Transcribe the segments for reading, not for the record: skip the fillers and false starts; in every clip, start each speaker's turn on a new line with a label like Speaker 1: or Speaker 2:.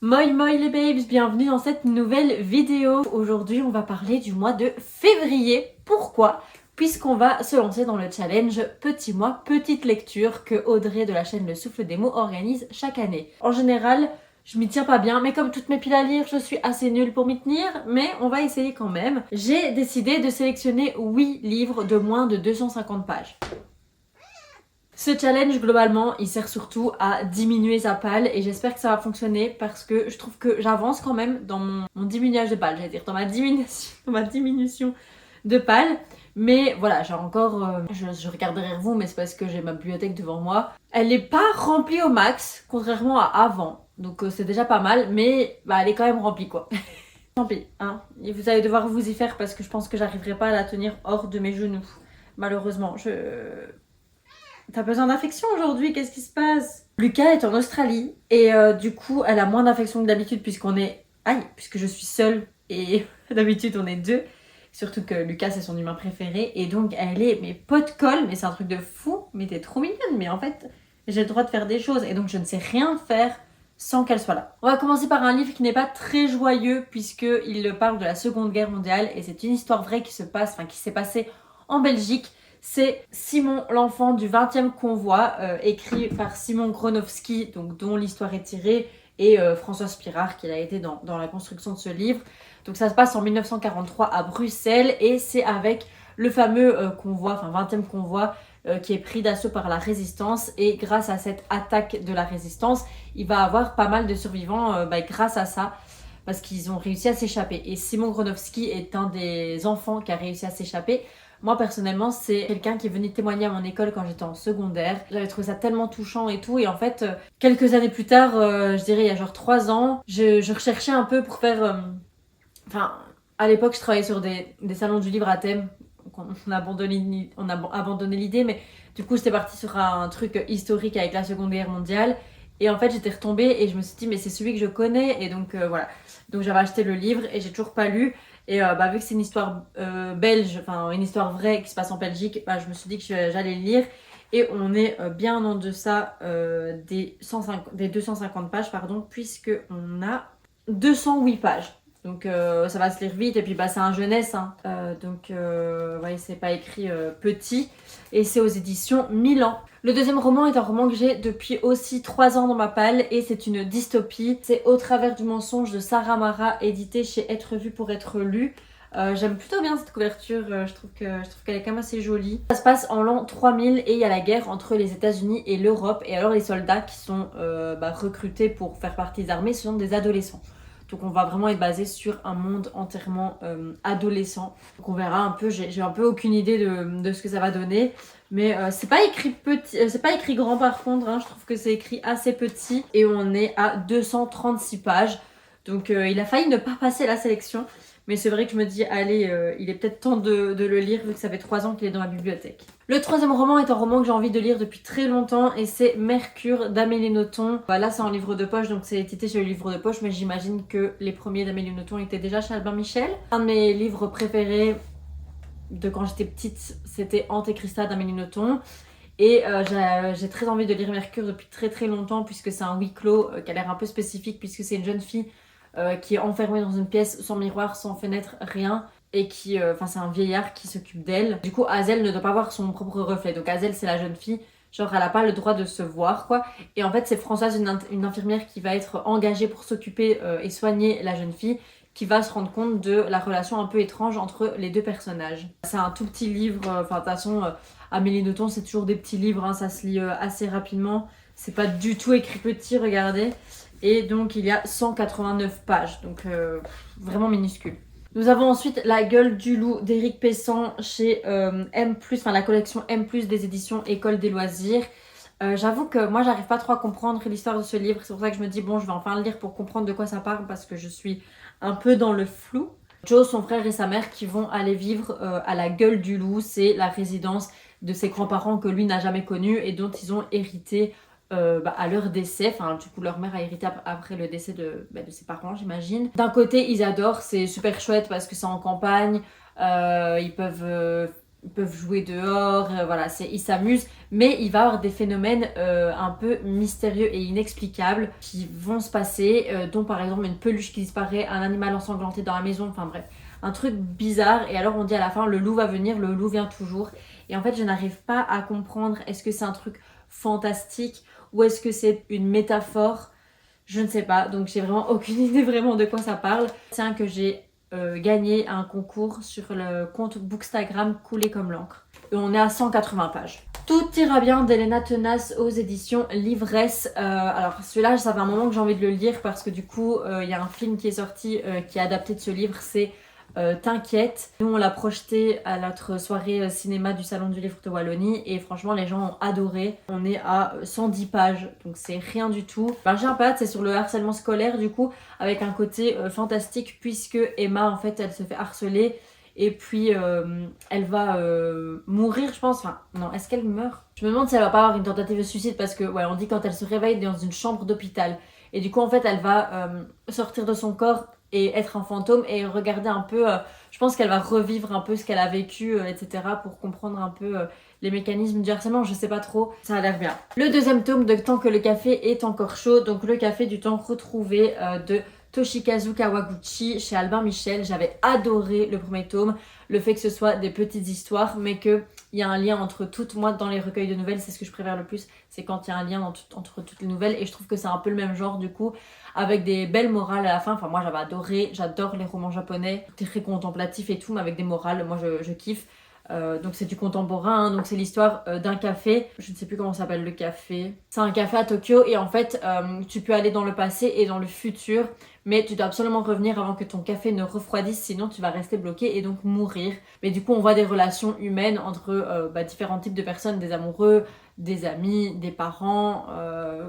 Speaker 1: Moi moi les babes, bienvenue dans cette nouvelle vidéo. Aujourd'hui on va parler du mois de février. Pourquoi? Puisqu'on va se lancer dans le challenge Petit mois, petite lecture que Audrey de la chaîne Le Souffle des mots organise chaque année. En général, je m'y tiens pas bien, mais comme toutes mes piles à lire, je suis assez nulle pour m'y tenir, mais on va essayer quand même. J'ai décidé de sélectionner 8 livres de moins de 250 pages. Ce challenge, globalement, il sert surtout à diminuer sa palle et j'espère que ça va fonctionner parce que je trouve que j'avance quand même dans mon diminuage de palle, j'allais dire, dans ma diminution de palle. Mais voilà, j'ai encore... je regarde derrière vous, mais c'est parce que j'ai ma bibliothèque devant moi. Elle n'est pas remplie au max, contrairement à avant. Donc c'est déjà pas mal, mais bah, elle est quand même remplie, quoi. Tant pis, hein. Et vous allez devoir vous y faire parce que je pense que j'arriverai pas à la tenir hors de mes genoux. Malheureusement, T'as besoin d'affection aujourd'hui, qu'est-ce qui se passe? Lucas est en Australie et du coup elle a moins d'affection que d'habitude puisqu'on est... Aïe, puisque je suis seule et d'habitude on est deux. Surtout que Lucas c'est son humain préféré et donc elle est mes potes colle, mais c'est un truc de fou, mais t'es trop mignonne, mais en fait j'ai le droit de faire des choses et donc je ne sais rien faire sans qu'elle soit là. On va commencer par un livre qui n'est pas très joyeux puisqu'il parle de la Seconde Guerre mondiale et c'est une histoire vraie qui s'est passée en Belgique. C'est Simon l'enfant du 20e convoi, écrit par Simon Gronowski, donc, dont l'histoire est tirée, et François Spirard, qui a été dans la construction de ce livre. Donc ça se passe en 1943 à Bruxelles, et c'est avec le fameux convoi, enfin 20e convoi, qui est pris d'assaut par la résistance. Et grâce à cette attaque de la résistance, il va avoir pas mal de survivants grâce à ça. Parce qu'ils ont réussi à s'échapper. Et Simon Gronowski est un des enfants qui a réussi à s'échapper. Moi personnellement c'est quelqu'un qui est venu témoigner à mon école quand j'étais en secondaire. J'avais trouvé ça tellement touchant et tout et en fait quelques années plus tard, je dirais il y a genre 3 ans, je recherchais un peu pour faire... Enfin à l'époque je travaillais sur des salons du livre à thème. Donc on a abandonné l'idée mais du coup j'étais partie sur un truc historique avec la Seconde Guerre mondiale. Et en fait j'étais retombée et je me suis dit mais c'est celui que je connais et donc voilà. Donc j'avais acheté le livre et j'ai toujours pas lu. Et vu que c'est une histoire belge, enfin une histoire vraie qui se passe en Belgique, je me suis dit que j'allais le lire. Et on est bien en deçà des 250 pages, pardon, puisqu'on a 208 pages. Donc ça va se lire vite et puis c'est un jeunesse, hein. Donc ouais, c'est pas écrit petit et c'est aux éditions Milan. Le deuxième roman est un roman que j'ai depuis aussi 3 ans dans ma palle et c'est une dystopie. C'est Au travers du mensonge de Sarah Mara, édité chez Être vu pour être lu. J'aime plutôt bien cette couverture, je trouve qu'elle est quand même assez jolie. Ça se passe en l'an 3000 et il y a la guerre entre les États-Unis et l'Europe. Et alors les soldats qui sont recrutés pour faire partie des armées, ce sont des adolescents. Donc on va vraiment être basé sur un monde entièrement adolescent. Donc on verra un peu, j'ai un peu aucune idée de ce que ça va donner. Mais c'est pas écrit petit, c'est pas écrit grand par contre, hein, je trouve que c'est écrit assez petit. Et on est à 236 pages. Donc il a failli ne pas passer la sélection. Mais c'est vrai que je me dis, allez, il est peut-être temps de le lire vu que ça fait 3 ans qu'il est dans ma bibliothèque. Le troisième roman est un roman que j'ai envie de lire depuis très longtemps et c'est Mercure d'Amélie Nothomb. Là c'est en livre de poche donc c'est édité chez le livre de poche mais j'imagine que les premiers d'Amélie Nothomb étaient déjà chez Albin Michel. Un de mes livres préférés de quand j'étais petite c'était Antéchrista d'Amélie Nothomb. Et j'ai très envie de lire Mercure depuis très très longtemps puisque c'est un huis clos qui a l'air un peu spécifique puisque c'est une jeune fille qui est enfermée dans une pièce sans miroir, sans fenêtre, rien. Et c'est un vieillard qui s'occupe d'elle. Du coup, Hazel ne doit pas voir son propre reflet. Donc Hazel, c'est la jeune fille. Genre, elle n'a pas le droit de se voir, quoi. Et en fait, c'est Françoise, une infirmière qui va être engagée pour s'occuper et soigner la jeune fille, qui va se rendre compte de la relation un peu étrange entre les deux personnages. C'est un tout petit livre. De toute façon, Amélie Nothomb, c'est toujours des petits livres. Hein, ça se lit assez rapidement. C'est pas du tout écrit petit, regardez. Et donc il y a 189 pages, donc vraiment minuscule. Nous avons ensuite La gueule du loup d'Éric Pessan chez M+, la collection M+, des éditions École des loisirs. J'avoue que moi j'arrive pas trop à comprendre l'histoire de ce livre, c'est pour ça que je me dis bon je vais enfin le lire pour comprendre de quoi ça parle parce que je suis un peu dans le flou. Joe, son frère et sa mère qui vont aller vivre à la gueule du loup, c'est la résidence de ses grands-parents que lui n'a jamais connue et dont ils ont hérité à leur décès. Enfin, du coup, leur mère a hérité après le décès de ses parents, j'imagine. D'un côté, ils adorent, c'est super chouette parce que c'est en campagne. Ils peuvent ils peuvent jouer dehors, voilà, ils s'amusent, mais il va y avoir des phénomènes un peu mystérieux et inexplicables qui vont se passer, dont par exemple une peluche qui disparaît, un animal ensanglanté dans la maison, enfin bref, un truc bizarre. Et alors on dit à la fin, le loup va venir, le loup vient toujours. Et en fait, je n'arrive pas à comprendre, est-ce que c'est un truc fantastique ou est-ce que c'est une métaphore? Je ne sais pas, donc j'ai vraiment aucune idée vraiment de quoi ça parle. Tiens, que j'ai gagné un concours sur le compte Bookstagram Coulé comme l'encre. Et on est à 180 pages. Tout ira bien d'Elena Tenace aux éditions Livresse. Alors celui-là, ça fait un moment que j'ai envie de le lire parce que du coup, il y a un film qui est sorti qui est adapté de ce livre, c'est T'inquiète. Nous, on l'a projeté à notre soirée cinéma du Salon du Livre de Wallonie et franchement, les gens ont adoré. On est à 110 pages, donc c'est rien du tout. J'ai un pad, c'est sur le harcèlement scolaire du coup, avec un côté fantastique puisque Emma, en fait, elle se fait harceler et puis elle va mourir, je pense. Enfin, non, est-ce qu'elle meurt? Je me demande si elle va pas avoir une tentative de suicide parce que, ouais, on dit quand elle se réveille dans une chambre d'hôpital. Et du coup, en fait, elle va sortir de son corps et être un fantôme et regarder un peu, je pense qu'elle va revivre un peu ce qu'elle a vécu, etc. pour comprendre un peu les mécanismes du harcèlement, je sais pas trop, ça a l'air bien. Le deuxième tome de Tant que le café est encore chaud, donc le café du temps retrouvé de Toshikazu Kawaguchi chez Albin Michel. J'avais adoré le premier tome, le fait que ce soit des petites histoires, mais qu'il y a un lien entre toutes. Moi, dans les recueils de nouvelles, c'est ce que je préfère le plus, c'est quand il y a un lien entre toutes les nouvelles, et je trouve que c'est un peu le même genre du coup, avec des belles morales à la fin. Enfin, moi j'avais adoré, j'adore les romans japonais, très contemplatifs et tout, mais avec des morales, moi je kiffe. Donc c'est du contemporain, hein. Donc c'est l'histoire d'un café, je ne sais plus comment s'appelle le café. C'est un café à Tokyo et en fait tu peux aller dans le passé et dans le futur, mais tu dois absolument revenir avant que ton café ne refroidisse, sinon tu vas rester bloqué et donc mourir. Mais du coup on voit des relations humaines entre différents types de personnes, des amoureux, des amis, des parents.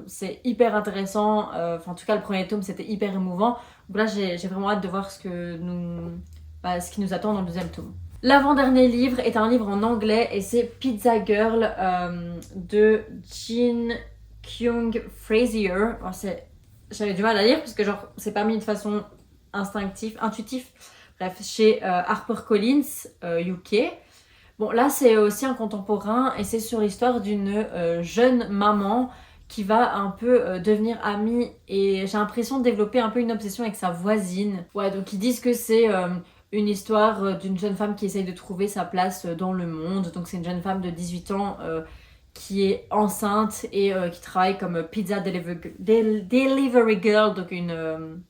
Speaker 1: C'est hyper intéressant, enfin en tout cas le premier tome c'était hyper émouvant. Donc là j'ai vraiment hâte de voir ce qui nous attend dans le deuxième tome. L'avant-dernier livre est un livre en anglais et c'est Pizza Girl de Jean Kyung Frazier. J'avais du mal à lire parce que genre c'est pas mis de façon intuitif. Bref, chez HarperCollins UK. Bon là c'est aussi un contemporain et c'est sur l'histoire d'une jeune maman qui va un peu devenir amie et j'ai l'impression de développer un peu une obsession avec sa voisine. Ouais, donc ils disent que c'est une histoire d'une jeune femme qui essaye de trouver sa place dans le monde. Donc c'est une jeune femme de 18 ans qui est enceinte et qui travaille comme pizza delivery girl, donc une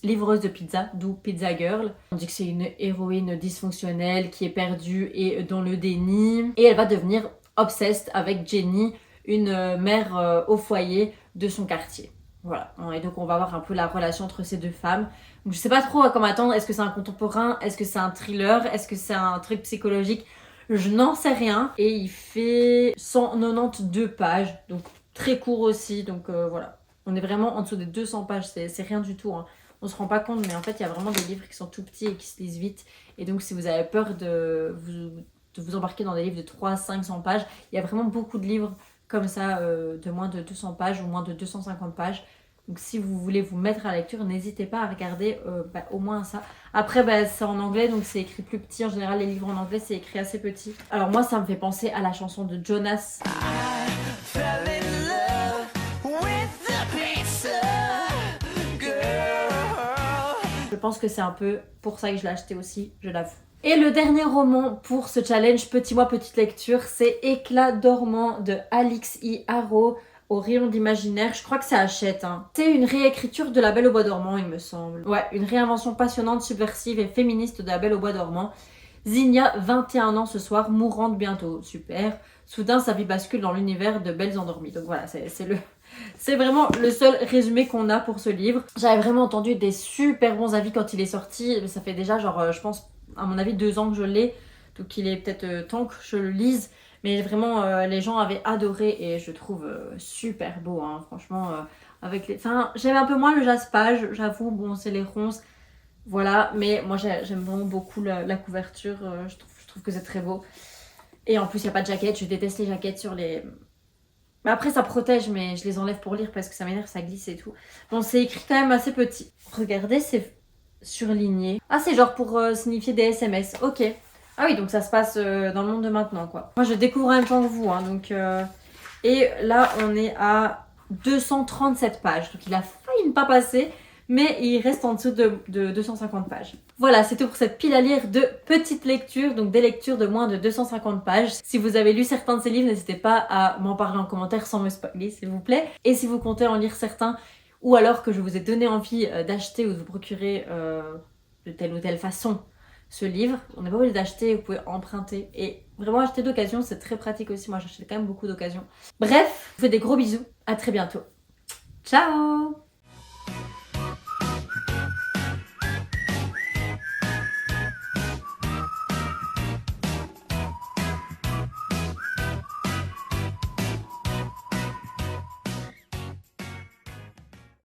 Speaker 1: livreuse de pizza, d'où Pizza Girl. On dit que c'est une héroïne dysfonctionnelle qui est perdue et dans le déni. Et elle va devenir obsessed avec Jenny, une mère au foyer de son quartier. Voilà, et donc on va voir un peu la relation entre ces deux femmes. Donc je sais pas trop à quoi m'attendre, est-ce que c'est un contemporain, est-ce que c'est un thriller, est-ce que c'est un truc psychologique? Je n'en sais rien. Et il fait 192 pages, donc très court aussi, donc voilà. On est vraiment en dessous des 200 pages, c'est rien du tout, hein. On se rend pas compte, mais en fait il y a vraiment des livres qui sont tout petits et qui se lisent vite. Et donc si vous avez peur de vous embarquer dans des livres de 300-500 pages, il y a vraiment beaucoup de livres comme ça de moins de 200 pages ou moins de 250 pages. Donc si vous voulez vous mettre à la lecture, n'hésitez pas à regarder au moins ça. Après, c'est en anglais, donc c'est écrit plus petit. En général, les livres en anglais, c'est écrit assez petit. Alors moi, ça me fait penser à la chanson de Jonas. Je pense que c'est un peu pour ça que je l'ai acheté aussi, je l'avoue. Et le dernier roman pour ce challenge Petit mois, petite lecture, c'est Éclat dormant de Alix I. Harrow au rayon d'imaginaire. Je crois que ça achète. Hein. C'est une réécriture de La Belle au bois dormant, il me semble. Ouais, une réinvention passionnante, subversive et féministe de La Belle au bois dormant. Zinnia, 21 ans ce soir, mourante bientôt. Super. Soudain, sa vie bascule dans l'univers de Belles endormies. Donc voilà, c'est vraiment le seul résumé qu'on a pour ce livre. J'avais vraiment entendu des super bons avis quand il est sorti. Ça fait déjà genre, je pense, à mon avis, 2 ans que je l'ai. Donc il est peut-être temps que je le lise. Mais vraiment, les gens avaient adoré et je trouve super beau, hein, franchement. Enfin, j'aime un peu moins le jaspage, j'avoue. Bon, c'est les ronces, voilà. Mais moi, j'aime vraiment beaucoup la couverture. Je trouve que c'est très beau. Et en plus, il n'y a pas de jaquette. Je déteste les jaquettes sur les... Mais après, ça protège, mais je les enlève pour lire parce que ça m'énerve, ça glisse et tout. Bon, c'est écrit quand même assez petit. Regardez, c'est surligné. Ah, c'est genre pour signifier des SMS. Ok. Ah oui, donc ça se passe dans le monde de maintenant, quoi. Moi, je découvre en même temps que vous, hein, donc... Et là, on est à 237 pages. Donc il a failli ne pas passer, mais il reste en dessous de 250 pages. Voilà, c'est tout pour cette pile à lire de petites lectures, donc des lectures de moins de 250 pages. Si vous avez lu certains de ces livres, n'hésitez pas à m'en parler en commentaire sans me spoiler, s'il vous plaît. Et si vous comptez en lire certains, ou alors que je vous ai donné envie d'acheter ou de vous procurer de telle ou telle façon ce livre, on n'est pas obligé d'acheter, vous pouvez emprunter. Et vraiment acheter d'occasion, c'est très pratique aussi. Moi, j'achète quand même beaucoup d'occasion. Bref, je vous fais des gros bisous. À très bientôt. Ciao!